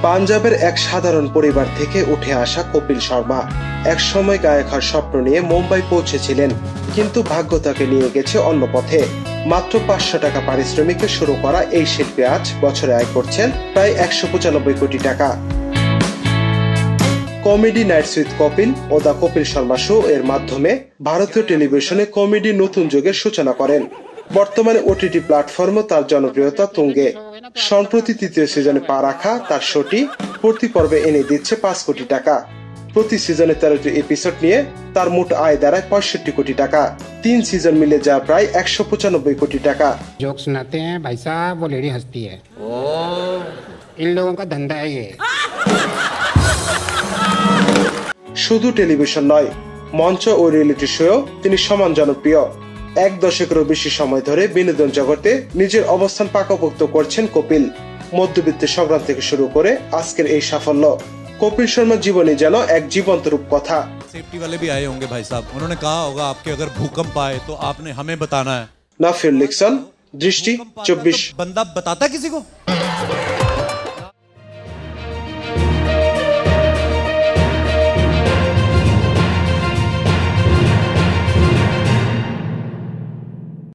পাঞ্জাবের এক সাধারণ পরিবার থেকে উঠে আসা কপিল শর্মা এক সময় গায়ক হওয়ার স্বপ্ন নিয়ে মুম্বাই পৌঁছেছিলেন, কিন্তু ভাগ্য তাকে নিয়ে গেছে অন্য পথে। মাত্র 500 টাকা পারিশ্রমিকে শুরু করা এই শিল্পী আজ বছরে আয় করছেন প্রায় 195 কোটি টাকা। কমেডি নাইটস উইথ কপিল ও দ্য কপিল শর্মা শো এর মাধ্যমে ভারতীয় টেলিভিশনে কমেডি নতুন যুগের সূচনা করেন। বর্তমানে ওটিটি প্ল্যাটফর্মে তার জনপ্রিয়তা তুঙ্গে। সম্প্রতি 3য় সিজনে পা রাখা তার শোটি প্রতি পর্বে এনে দিচ্ছে 5 কোটি টাকা। প্রতি সিজনে 13টি এপিসোড নিয়ে তার মোট আয় দাঁড়ায় 65 কোটি টাকা। 3 সিজন মিলে যা প্রায় 195 কোটি টাকা। जोक सुनाते हैं भाई साहब, वो लेडी हंसती है। इन लोगों का धंधा है ये। শুধু টেলিভিশন নয়, মঞ্চ ও রিয়েলিটি শোও তিনি সমান জনপ্রিয়। 1 দশকেরও বেশি সময় ধরে বিনোদন জগতে নিজের অবস্থান পাকাপোক্ত করছেন কপিল। মধ্যবিত্তের সংগ্রাম থেকে শুরু করে আজকের এই সাফল্য। কপিল শর্মার জীবনে যেন এক জীবন্ত রূপকথা। सेफ्टी वाले भी आए होंगे भाई साहब, उन्होंने कहा होगा आपके अगर भूकंप आए तो आपने हमें बताना है। नाफिर लिक्सन, दृष्टि 24। बंदा बताता किसी को।